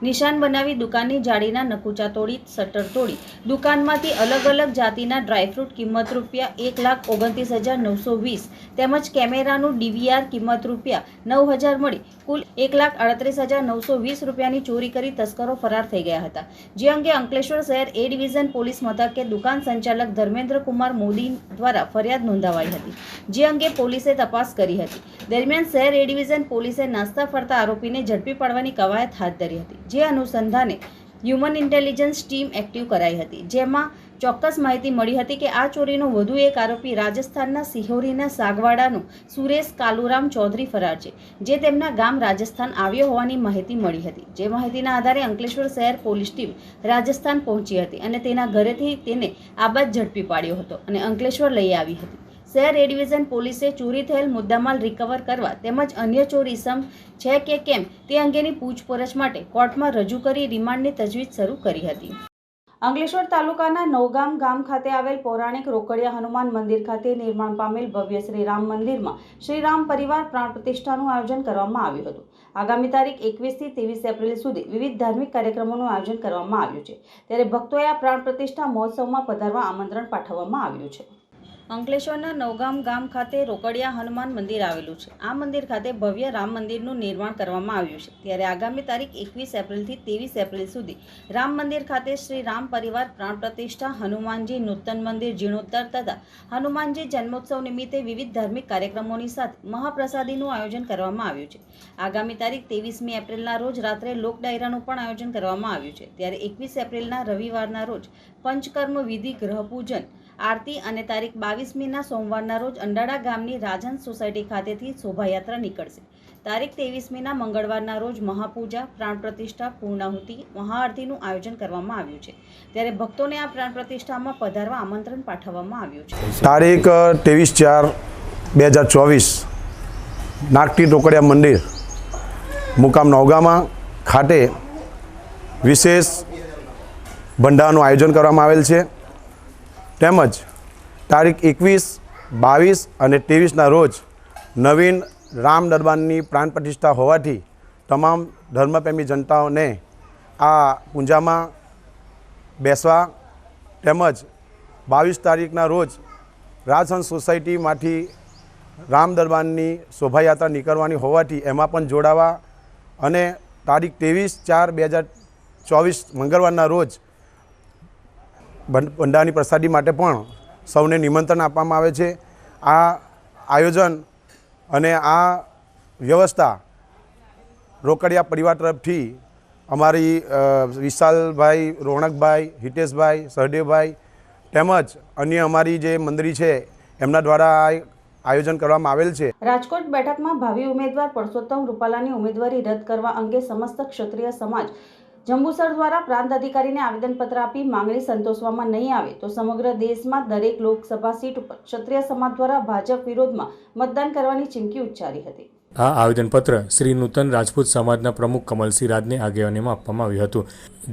નિશાન બનાવી દુકાનની જાળીના નકુચા તોડી શટર તોડી દુકાનમાંથી અલગ અલગ જાતિના ડ્રાયફ્રૂટ કિંમત ₹1,29,920 તેમજ કેમેરાનું DVR કિંમત ₹9,000 મળી કુલ ₹1,38,920ની ચોરી કરી તસ્કરો ફરાર થઈ ગયા હતા. જે અંગે અંકલેશ્વર શહેર એ ડિવિઝન પોલીસ મથકે દુકાન સંચાલક ધર્મેન્દ્ર કુમાર મોદી દ્વારા ફરિયાદ નોંધાવાઈ હતી, જે અંગે પોલીસે તપાસ કરી હતી. દરમિયાન શહેર એ ડિવિઝન પોલીસે નાસ્તા ફરતા આરોપીને ઝડપી પાડવાની કવાયત હાથ ધરી હતી. જે અનુસંધાને હ્યુમન ઇન્ટેલિજન્સ ટીમ એક્ટિવ કરાઈ હતી, જેમાં ચોક્કસ માહિતી મળી હતી કે આ ચોરીનો વધુ એક આરોપી રાજસ્થાનના સિહોરીના સાગવાડાનો સુરેશ કાલુરામ ચૌધરી ફરાર છે, જે તેમના ગામ રાજસ્થાન આવ્યો હોવાની માહિતી મળી હતી. જે માહિતીના આધારે અંકલેશ્વર શહેર પોલીસ ટીમ રાજસ્થાન પહોંચી હતી અને તેના ઘરેથી તેને આબાદ ઝડપી પાડ્યો હતો અને અંકલેશ્વર લઈ આવી હતી. શહેર એ ડિવિઝન પોલીસે ચોરી થયેલ મુદ્દામાલ રિકવર કરવા તેમજ અન્ય ચોર ઇસમ છે કે કેમ તે અંગેની પૂછપરછ માટે કોર્ટમાં રજૂ કરી રિમાન્ડની તજવીજ શરૂ કરી હતી. અંકલેશ્વર તાલુકાના નવગામ ગામ ખાતે આવેલ પૌરાણિક રોકડિયા હનુમાન મંદિર ખાતે નિર્માણ પામેલ ભવ્ય શ્રી રામ મંદિરમાં શ્રી રામ પરિવાર પ્રાણ પ્રતિષ્ઠાનું આયોજન કરવામાં આવ્યું હતું. આગામી તારીખ 21 થી 23 એપ્રિલ સુધી વિવિધ ધાર્મિક કાર્યક્રમોનું આયોજન કરવામાં આવ્યું છે. ત્યારે ભક્તોએ આ પ્રાણ પ્રતિષ્ઠા મહોત્સવમાં પધારવા આમંત્રણ પાઠવવામાં આવ્યું છે. અંકલેશ્વરના નવગામ ગામ ખાતે રોકડિયા હનુમાન મંદિર આવેલું છે. આ મંદિર ખાતે ભવ્ય રામ મંદિરનું નિર્માણ કરવામાં આવ્યું છે. ત્યારે આગામી તારીખ 21 એપ્રિલથી 23 એપ્રિલ સુધી રામ મંદિર ખાતે શ્રી રામ પરિવાર પ્રાણ પ્રતિષ્ઠા, હનુમાનજી નૂતન મંદિર જીર્ણોદ્ધાર તથા હનુમાનજી જન્મોત્સવ નિમિત્તે વિવિધ ધાર્મિક કાર્યક્રમોની સાથે મહાપ્રસાદીનું આયોજન કરવામાં આવ્યું છે. આગામી તારીખ 23મી એપ્રિલના રોજ રાત્રે લોક ડાયરાનું પણ આયોજન કરવામાં આવ્યું છે. ત્યારે 21 એપ્રિલના રવિવારના રોજ પંચકર્મ વિધિ, ગ્રહ પૂજન, આરતી અને તારીખ 22મીના સોમવારના રોજ અંડાળા ગામની રાજહંસ સોસાયટી ખાતેથી શોભાયાત્રા નીકળશે. તારીખ 23મીના મંગળવારના રોજ મહાપૂજા, પ્રાણ પ્રતિષ્ઠા, પૂર્ણાહુતિ, મહાઆરતીનું આયોજન કરવામાં આવ્યું છે. ત્યારે ભક્તોને આ પ્રાણ પ્રતિષ્ઠામાં પધારવા આમંત્રણ પાઠવવામાં આવ્યું છે. તારીખ 23/4/2024 નાગટી રોકડિયા મંદિર મુકામ નવગામા ખાતે વિશેષ ભંડારાનું આયોજન કરવામાં આવેલ છે. તેમજ તારીખ 21, 22 અને 23ના રોજ નવીન રામ દરબારની પ્રાણ પ્રતિષ્ઠા હોવાથી તમામ ધર્મપ્રેમી જનતાઓને આ પૂજામાં બેસવા તેમજ 22 તારીખના રોજ રાજહંસ સોસાયટીમાંથી રામ દરબારની શોભાયાત્રા નીકળવાની હોવાથી એમાં પણ જોડાવા અને તારીખ 23/4/2024 મંગળવારના રોજ ભંડારાની પ્રસાદી માટે પણ સૌને નિમંત્રણ આપવામાં આવે છે. આ આયોજન અને આ વ્યવસ્થા રોકડિયા પરિવાર તરફથી અમારી વિશાલભાઈ, રોનકભાઈ, હિતેશભાઈ, સહદેવભાઈ તેમજ અન્ય અમારી જે મંડળી છે એમના દ્વારા આયોજન કરવામાં આવેલ છે. રાજકોટ બેઠકમાં ભાવિ ઉમેદવાર પરસોત્તમ રૂપાલાની ઉમેદવારી રદ કરવા અંગે સમસ્ત ક્ષત્રિય સમાજ જંબુસર દ્વારા પ્રાંત અધિકારીને આવેદનપત્ર આપી માંગણી સંતોષવામાં નહીં આવે તો સમગ્ર દેશમાં દરેક લોકસભા સીટ ઉપર ક્ષત્રિય સમાજ દ્વારા ભાજપ વિરોધમાં મતદાન કરવાની ચીમકી ઉચ્ચારી હતી. આ આવેદનપત્ર શ્રી નૂતન રાજપૂત સમાજના પ્રમુખ કમલસિંહ રાજની આગેવાનીમાં આપવામાં આવ્યું હતું,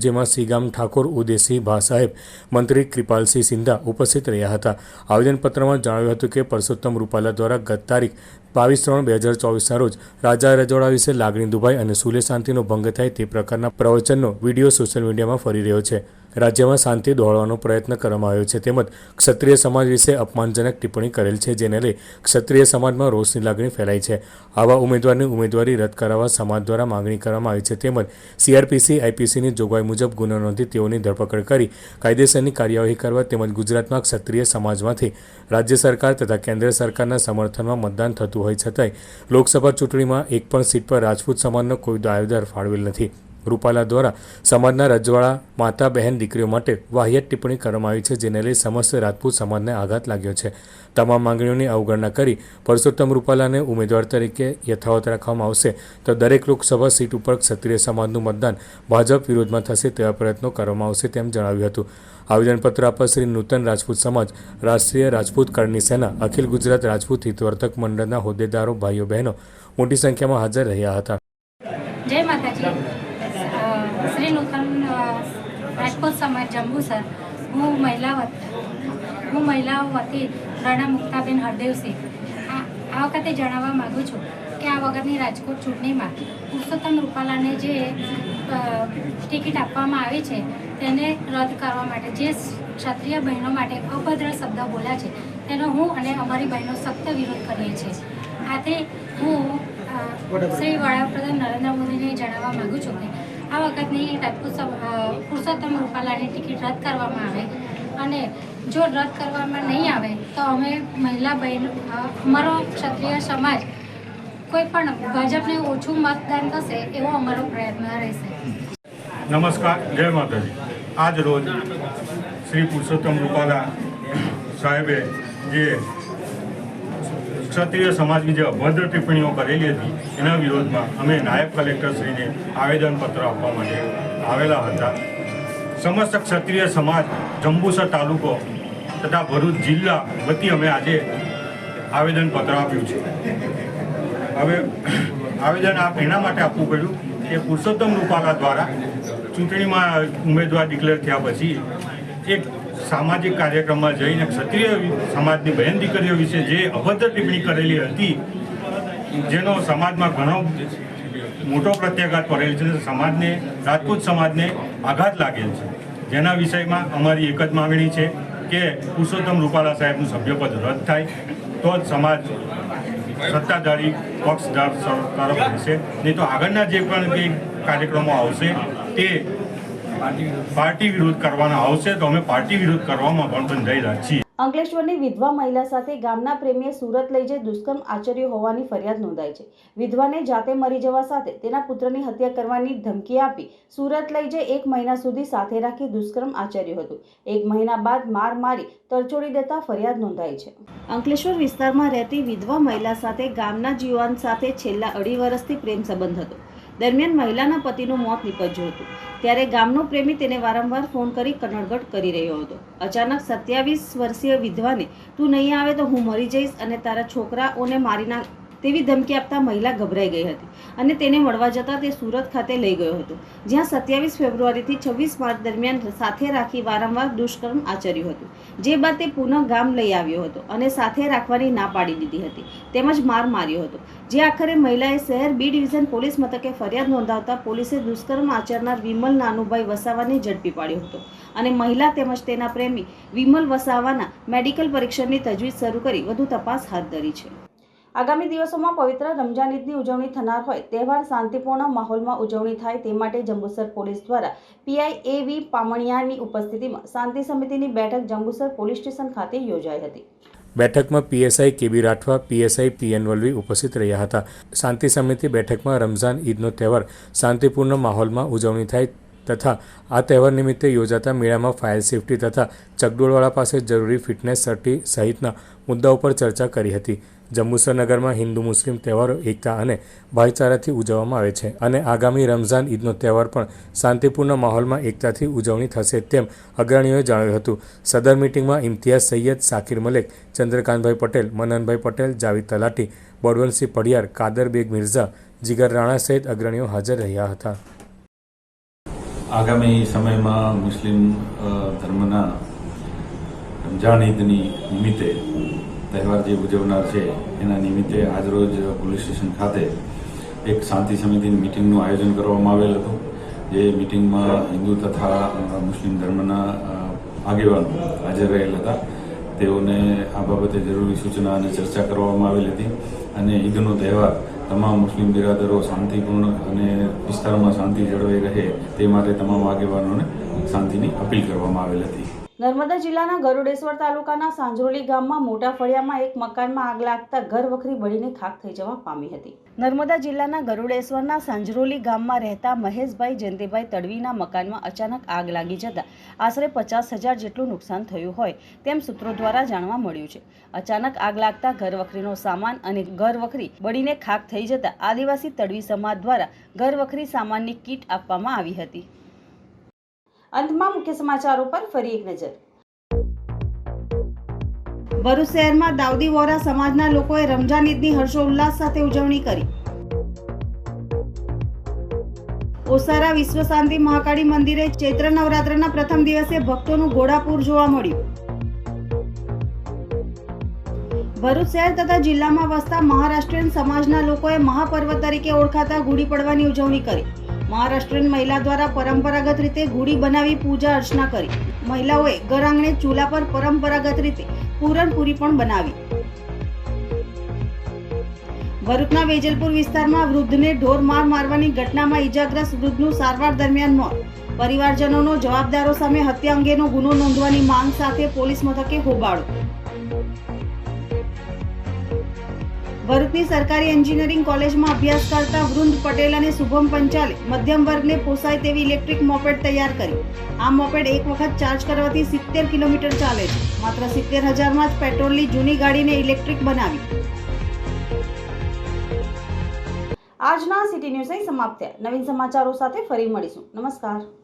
જેમાં શ્રીગામ ઠાકોર, ઉદયસિંહ ભા સાહેબ, મંત્રી કૃપાલસિંહ સિંધા ઉપસ્થિત રહ્યા હતા. આવેદનપત્રમાં જણાવ્યું હતું કે પરસોત્તમ રૂપાલા દ્વારા ગત તારીખ 22/3/2024ના રોજ રાજા રજવાડા વિશે લાગણી દુભાઈ અને સુલે શાંતિનો ભંગ થાય તે પ્રકારના પ્રવચનનો વિડીયો સોશિયલ મીડિયામાં ફરી રહ્યો છે. રાજ્યમાં શાંતિ દોહળવાનો પ્રયત્ન કરવામાં આવ્યો છે તેમજ ક્ષત્રિય સમાજ વિશે અપમાનજનક ટિપ્પણી કરેલ છે, જેને લઈ ક્ષત્રિય સમાજમાં રોષની લાગણી ફેલાઈ છે. આવા ઉમેદવારની ઉમેદવારી રદ કરાવવા સમાજ દ્વારા માંગણી કરવામાં આવી છે તેમજ CRPC IPCની જોગવાઈ મુજબ ગુનો નોંધી તેઓની ધરપકડ કરી કાયદેસરની કાર્યવાહી કરવા તેમજ ગુજરાતમાં ક્ષત્રિય સમાજમાંથી રાજ્ય સરકાર તથા કેન્દ્ર સરકારના સમર્થનમાં મતદાન થતું હોય છતાંય લોકસભા ચૂંટણીમાં એક પણ સીટ પર રાજપૂત સમાજનો કોઈ દાવેદાર ફાળવેલ નથી. રૂપાલા દ્વારા સમાજના રજવાડા, માતા, બહેન, દીકરીઓ માટે વાહિયાત ટિપ્પણી કરવામાં આવી છે, જેને લઈ સમસ્ત રાજપૂત સમાજને આઘાત લાગ્યો છે. તમામ માંગણીઓની અવગણના કરી પરસોત્તમ રૂપાલાને ઉમેદવાર તરીકે યથાવત રાખવામાં આવશે તો દરેક લોકસભા સીટ ઉપર ક્ષત્રિય સમાજનું મતદાન ભાજપ વિરોધમાં થશે તેવા પ્રયત્નો કરવામાં આવશે તેમ જણાવ્યું હતું. આવેદનપત્ર આપવા શ્રી નૂતન રાજપૂત સમાજ, રાષ્ટ્રીય રાજપૂત કરણી સેના, અખિલ ગુજરાત રાજપૂત હિતવર્ધક મંડળના હોદ્દેદારો, ભાઈઓ બહેનો મોટી સંખ્યામાં હાજર રહ્યા હતા. જય માતાજી. શ્રી નૂતન રાજપૂત સમાજ જંબુસર. હું મહિલાઓ વતી રાણા મુક્તાબેન હરદેવસિંહ આ વખતે જણાવવા માગું છું કે આ વખતની રાજકોટ ચૂંટણીમાં પુરુષોત્તમ રૂપાલાને જે ટિકિટ આપવામાં આવી છે તેને રદ કરવા માટે જે ક્ષત્રિય બહેનો માટે અભદ્ર શબ્દ બોલ્યા છે તેનો હું અને અમારી બહેનો સખ્ત વિરોધ કરીએ છીએ. આથી હું શ્રી વડાપ્રધાન નરેન્દ્ર મોદીને જણાવવા માગું છું કે આ વખતની પુરુષોત્તમ રૂપાલાની ટિકિટ રદ કરવામાં આવે અને જો રદ કરવામાં નહીં આવે તો અમે મહિલા બહેનો, અમારો ક્ષત્રિય સમાજ કોઈ પણ ભાજપને ઓછું મતદાન થશે એવો અમારો પ્રયત્ન રહેશે. નમસ્કાર, જય માતાજી. આજ રોજ શ્રી પુરુષોત્તમ રૂપાલા સાહેબે જે ક્ષત્રિય સમાજની જે અભદ્ર ટિપ્પણીઓ કરેલી હતી એના વિરોધમાં અમે નાયબ કલેક્ટરશ્રીને આવેદનપત્ર આપવા માટે આવેલા હતા. સમસ્ત ક્ષત્રિય સમાજ જંબુસર તાલુકો તથા ભરૂચ જિલ્લા વતી અમે આજે આવેદનપત્ર આપ્યું છે. હવે આવેદન એના માટે આપવું પડ્યું કે પુરુષોત્તમ રૂપાલા દ્વારા ચૂંટણીમાં ઉમેદવાર ડિક્લેર થયા પછી એક સામાજિક કાર્યક્રમમાં જઈને ક્ષત્રિય સમાજની બહેન દીકરીઓ વિશે જે અભદ્ર ટિપ્પણી કરેલી હતી જેનો સમાજમાં ઘણો મોટો પ્રત્યાઘાત પડેલ છે, સમાજને, રાજપૂત સમાજને આઘાત લાગેલ છે. જેના વિષયમાં અમારી એક જ માગણી છે કે પુરુષોત્તમ રૂપાલા સાહેબનું સભ્યપદ રદ થાય તો જ સમાજ સત્તાધારી પક્ષ તરફ રહેશે, નહીં તો આગળના જે પણ કંઈ કાર્યક્રમો આવશે તે પાર્ટી વિરોધ કરવાના આવશે તો અમે પાર્ટી વિરોધ કરવામાં પણ બંધાયેલા છીએ. અંકલેશ્વરની વિધવા મહિલા સાથે ગામના પ્રેમીએ સુરત લઈ જઈ દુષ્કર્મ આચર્યું હોવાની ફરિયાદ નોંધાઈ છે. વિધવાને જાતે મરી જવા સાથે તેના પુત્રની હત્યા કરવાની ધમકી આપી સુરત લઈ જઈ 1 મહિના સુધી સાથે રાખી દુષ્કર્મ આચર્યું હતું. 1 મહિના બાદ માર મારી તરછોડી દેતા ફરિયાદ નોંધાઈ છે. અંકલેશ્વર વિસ્તારમાં રહેતી વિધવા મહિલા સાથે ગામના યુવાન સાથે છેલ્લા 2.5 વર્ષથી પ્રેમ સંબંધ હતો. દરમિયાન મહિલાના પતિનું મોત નીપજ્યું હતું. ત્યારે ગામનો પ્રેમી તેને વારંવાર ફોન કરી કનડગત કરી રહ્યો હતો. અચાનક 27 વર્ષીય વિધવાને તું નહીં આવે તો હું મરી જઈશ અને તારા છોકરાઓને મારી તેવી ધમકી આપતા મહિલા ગભરાઈ ગઈ હતી અને તેને મળવા જતાં તે સુરત ખાતે લઈ ગયો હતો, જ્યાં 27 ફેબ્રુઆરીથી 26 માર્ચ દરમિયાન સાથે રાખી વારંવાર દુષ્કર્મ આચર્યું હતું, જે બાદ તે પુનઃ ગામ લઈ આવ્યો હતો અને સાથે રાખવાની ના પાડી દીધી હતી તેમજ માર માર્યો હતો, જે આખરે મહિલાએ શહેર બી ડિવિઝન પોલીસ મથકે ફરિયાદ નોંધાવતા પોલીસે દુષ્કર્મ આચરનાર વિમલ નાનુભાઈ વસાવાને ઝડપી પાડ્યો હતો અને મહિલા તેમજ તેના પ્રેમી વિમલ વસાવાના મેડિકલ પરીક્ષણની તજવીજ શરૂ કરી વધુ તપાસ હાથ ધરી છે. આગામી દિવસોમાં પવિત્ર રમજાન ઈદની ઉજવણી થનાર હોય તહેવાર શાંતિપૂર્ણ માહોલમાં ઉજવણી થાય તે માટે જંબુસર પોલીસ દ્વારા PIAV પામણિયાની ઉપસ્થિતિમાં શાંતિ સમિતિની બેઠક જંબુસર પોલીસ સ્ટેશન ખાતે યોજાઈ હતી. બેઠકમાં PSI KB Rathwa, PSI PN Valvi ઉપસ્થિત રહ્યા હતા. શાંતિ સમિતિ બેઠકમાં રમઝાન ઈદનો તહેવાર શાંતિપૂર્ણ માહોલમાં ઉજવણી થાય તથા આ તહેવાર નિમિત્તે યોજાતા મેળામાં ફાયર સેફટી તથા ચકડોળવાળા પાસે જરૂરી ફિટનેસ સર્ટી સહિતના મુદ્દાઓ પર ચર્ચા કરી હતી. જંબુસર નગરમાં હિન્દુ મુસ્લિમ તહેવારો એકતા અને ભાઈચારાથી ઉજવવામાં આવે છે અને આગામી રમઝાન ઈદનો તહેવાર પણ શાંતિપૂર્ણ માહોલમાં એકતાથી ઉજવણી થશે તેમ અગ્રણીઓએ જણાવ્યું હતું. સદર મિટિંગમાં ઇમ્તિયાઝ સૈયદ, સાકિર મલેક, ચંદ્રકાંતભાઈ પટેલ, મનનભાઈ પટેલ, જાવેદ તલાટી, બળવંતસિંહ પડિયાર, કાદર બેગ મિર્ઝા, જીગર રાણા સહિત અગ્રણીઓ હાજર રહ્યા હતા. આગામી સમયમાં મુસ્લિમ ધર્મના રમઝાન ઈદની નિમિત્તે તહેવાર જે ઉજવનાર છે એના નિમિત્તે આજરોજ પોલીસ સ્ટેશન ખાતે એક શાંતિ સમિતિની મિટિંગનું આયોજન કરવામાં આવેલ હતું. જે મિટિંગમાં હિન્દુ તથા મુસ્લિમ ધર્મના આગેવાનો હાજર રહેલ હતા. તેઓને આ બાબતે જરૂરી સૂચના અને ચર્ચા કરવામાં આવેલી હતી અને ઈદનો તહેવાર તમામ મુસ્લિમ બિરાદરો શાંતિપૂર્ણ અને વિસ્તારમાં શાંતિ જળવાઈ રહે તે માટે તમામ આગેવાનોને શાંતિની અપીલ કરવામાં આવેલ હતી. નર્મદા જિલ્લાના ગરુડેશ્વર તાલુકાના સાંજરોલી ગામમાં મોટા ફળિયામાં એક મકાનમાં આગ લાગતા ઘરવખરી બળીને ખાખ થઈ જવા પામી હતી. નર્મદા જિલ્લાના ગરુડેશ્વરના સાંજરોલી ગામમાં રહેતા મહેશભાઈ જયંતિભાઈ તડવીના મકાનમાં અચાનક આગ લાગી જતા આશરે 50,000 જેટલું નુકસાન થયું હોય તેમ સૂત્રો દ્વારા જાણવા મળ્યું છે. અચાનક આગ લાગતા ઘરવખરીનો સામાન અને ઘરવખરી બળીને ખાખ થઈ જતા આદિવાસી તડવી સમાજ દ્વારા ઘરવખરી સામાનની કીટ આપવામાં આવી હતી. અંતમાં મુખ્ય સમાચારો પર ફરી એક નજર. ભરૂચ શહેરમાં દાઉદી વોરા સમાજના લોકોએ રમજાન ઈદની હર્ષોલ્લાસ સાથે ઉજવણી કરી. ઓસારા વિશ્વ શાંતિ મહાકાળી મંદિરે ચૈત્ર નવરાત્રના પ્રથમ દિવસે ભક્તોનું ઘોડાપૂર જોવા મળ્યું. ભરૂચ શહેર તથા જિલ્લામાં વસતા મહારાષ્ટ્રીયન સમાજના લોકોએ મહાપર્વ તરીકે ઓળખાતા ગુડી પડવાની ઉજવણી કરી. મહારાષ્ટ્રીયન મહિલા દ્વારા પરંપરાગત રીતે ગુડી બનાવી પૂજા અર્ચના કરી. મહિલાઓએ ઘર આંગણે ચૂલા પર પરંપરાગત રીતે પૂરણપૂરી પણ બનાવી. ભરૂચના વેજલપુર વિસ્તારમાં વૃદ્ધને ઢોર માર મારવાની ઘટનામાં ઈજાગ્રસ્ત વૃદ્ધનું સારવાર દરમિયાન મોત. પરિવારજનોનો જવાબદારો સામે હત્યા અંગેનો ગુનો નોંધવાની માંગ સાથે પોલીસ મથકે હોબાળો. ભરૂચની સરકારી એન્જિનિયરિંગ કોલેજમાં અભ્યાસ કરતા વૃંદ પટેલ અને શુભમ પંચાલે મધ્યમ વર્ગને પોસાય તેવી ઇલેક્ટ્રિક મોપેડ તૈયાર કરી. આ મોપેડ એક વખત ચાર્જ કરવાથી 70 કિલોમીટર ચાલે છે. માત્ર 70,000માં જ પેટ્રોલની જૂની ગાડીને ઇલેક્ટ્રિક બનાવી. આજના સિટી ન્યૂઝ સમાપ્ત થયા. નવીન સમાચારો સાથે ફરી મળીશું. નમસ્કાર.